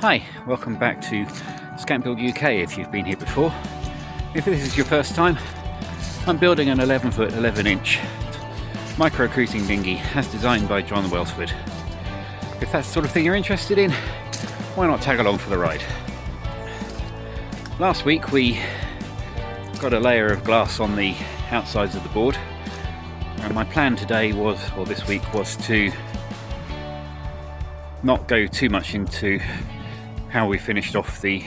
Hi, welcome back to Scamp Build UK if you've been here before. If this is your first time, I'm building an 11 foot 11 inch micro cruising dinghy as designed by John Welsford. If that's the sort of thing you're interested in, why not tag along for the ride? Last week we got a layer of glass on the outsides of the board, and my plan today was, or this week, was to not go too much into how we finished off the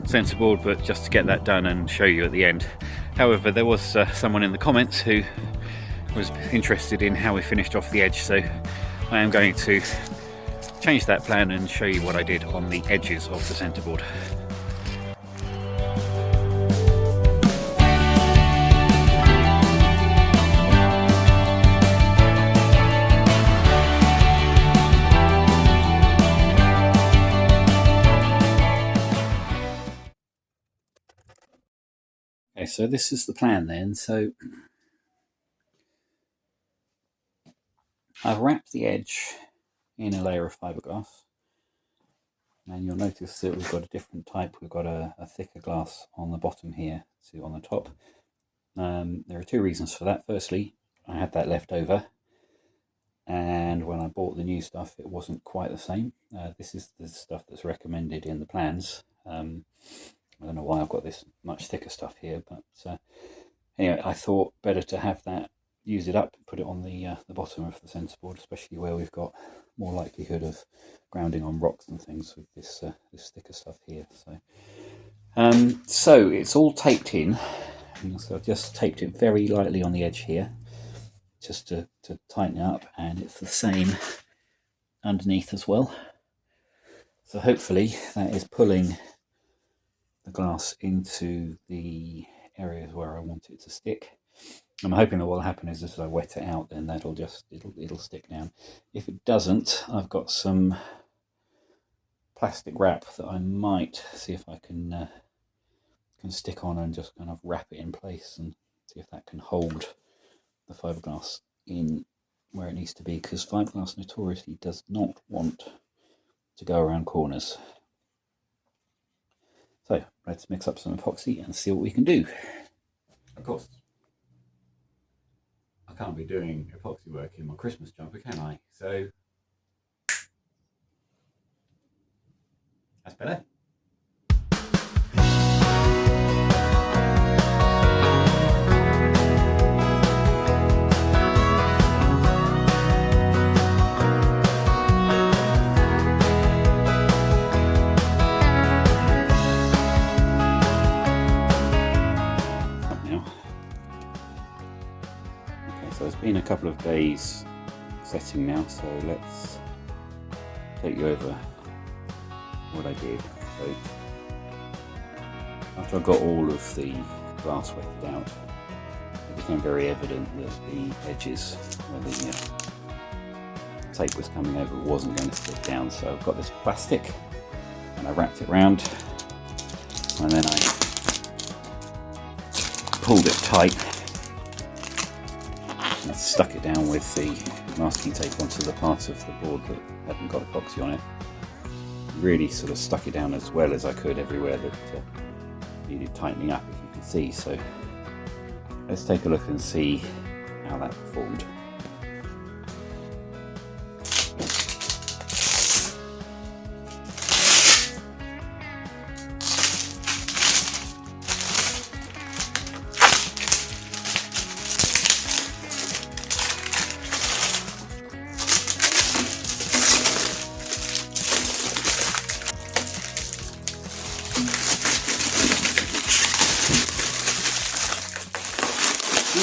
centre board, but just to get that done and show you at the end. However, there was someone in the comments who was interested in how we finished off the edge, so I am going to change that plan and show you what I did on the edges of the centre board. Okay, so this is the plan then. So I've wrapped the edge in a layer of fiberglass, and you'll notice that we've got a different type. We've got a thicker glass on the bottom here to on the top. There are two reasons for that. Firstly, I had that left over, and when I bought the new stuff it wasn't quite the same. This is the stuff that's recommended in the plans. I don't know why I've got this much thicker stuff here, but anyway, I thought better to have that, use it up, put it on the bottom of the centre board, especially where we've got more likelihood of grounding on rocks and things with this this thicker stuff here. So it's all taped in, so I've just taped it very lightly on the edge here, just to tighten it up, and it's the same underneath as well. So hopefully that is pulling the glass into the areas where I want it to stick. I'm hoping that what will happen is as I wet it out, then it'll stick down. If it doesn't, I've got some plastic wrap that I might see if I can stick on and just kind of wrap it in place and see if that can hold the fiberglass in where it needs to be, because fiberglass notoriously does not want to go around corners. So let's mix up some epoxy and see what we can do. Of course, I can't be doing epoxy work in my Christmas jumper, can I? So that's better. So it's been a couple of days setting now, so let's take you over what I did. So after I got all of the glass wetted out, it became very evident that the edges where the tape was coming over wasn't going to stick down. So I've got this plastic and I wrapped it round, and then I pulled it tight. I stuck it down with the masking tape onto the part of the board that hadn't got epoxy on it. Really sort of stuck it down as well as I could everywhere that needed tightening up, if you can see. So let's take a look and see how that performed.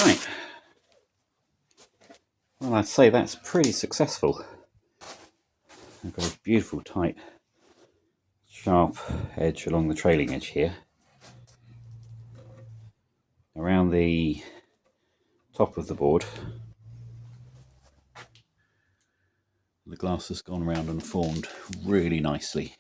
Right, well, I'd say that's pretty successful. I've got a beautiful tight sharp edge along the trailing edge here. Around the top of the board, the glass has gone around and formed really nicely.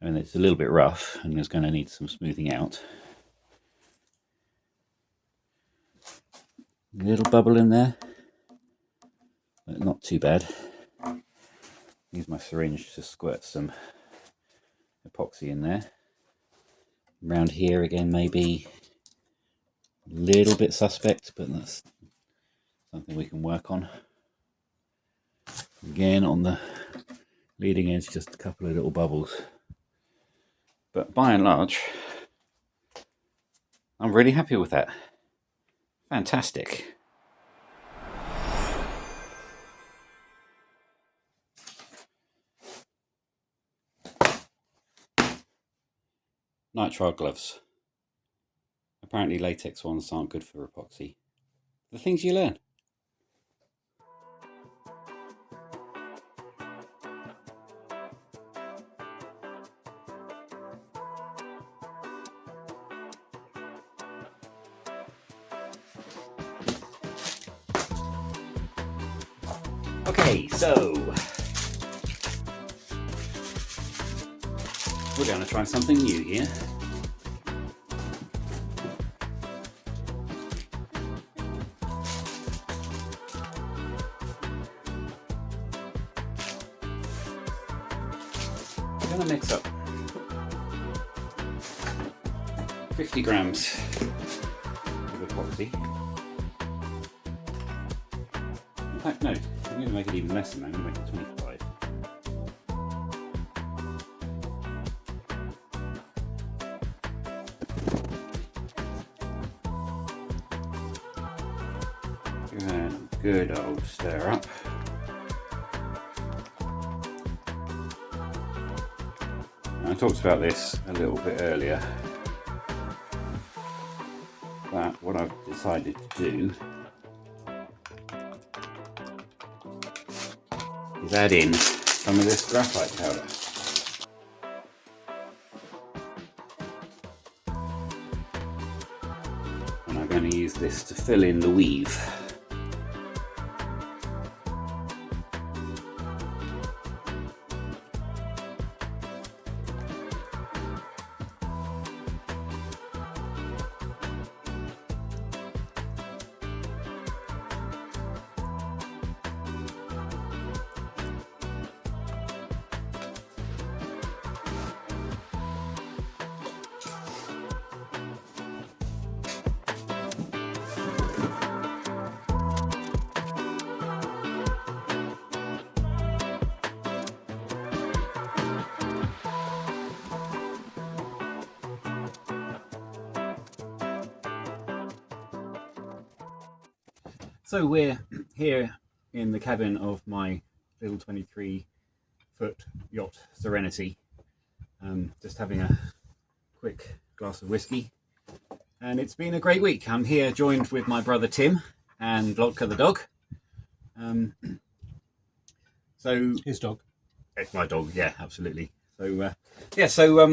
And it's a little bit rough and it's going to need some smoothing out. Little bubble in there. not too bad. Use my syringe to squirt some epoxy in there. Around here again, maybe a little bit suspect, but that's something we can work on. Again, on the leading edge, just a couple of little bubbles. But by and large, I'm really happy with that. Fantastic. Nitrile gloves. Apparently latex ones aren't good for epoxy. The things you learn. Okay, so we're going to try something new here. We're going to mix up 50 grams of epoxy. In fact, no, I'm going to make it even less than that. I'm going to make it 25. And good old stir up. I talked about this a little bit earlier, but what I've decided to do is add in some of this graphite powder. And I'm going to use this to fill in the weave. So we're here in the cabin of my little 23-foot yacht Serenity, just having a quick glass of whiskey, and it's been a great week. I'm here joined with my brother Tim and Lodka the dog. So his dog. It's my dog, yeah, absolutely. So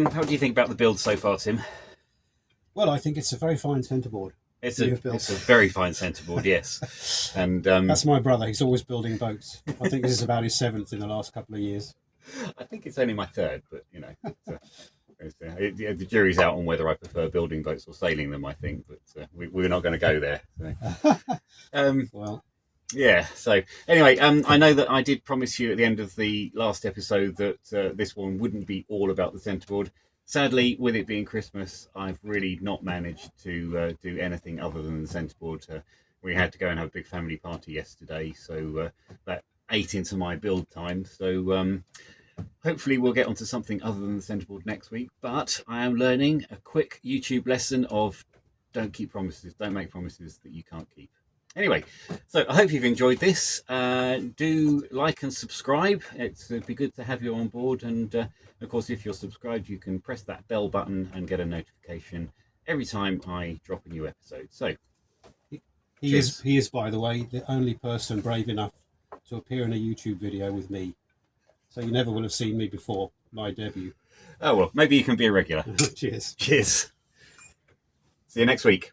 how do you think about the build so far, Tim? Well, I think it's a very fine centreboard. It's a very fine centreboard, yes. And that's my brother. He's always building boats. I think this is about his 7th in the last couple of years. I think it's only my 3rd, but you know, the jury's out on whether I prefer building boats or sailing them. I think, but we're not going to go there. So. Well, yeah. So anyway, I know that I did promise you at the end of the last episode that this one wouldn't be all about the centreboard. Sadly, with it being Christmas, I've really not managed to do anything other than the centreboard. We had to go and have a big family party yesterday, so that ate into my build time. So hopefully we'll get onto something other than the centreboard next week. But I am learning a quick YouTube lesson of don't keep promises, don't make promises that you can't keep. Anyway, so I hope you've enjoyed this. Do like and subscribe. It'd be good to have you on board. And of course, if you're subscribed, you can press that bell button and get a notification every time I drop a new episode. So he is, by the way, the only person brave enough to appear in a YouTube video with me. So you never will have seen me before my debut. Oh, well, maybe you can be a regular. Cheers. Cheers. See you next week.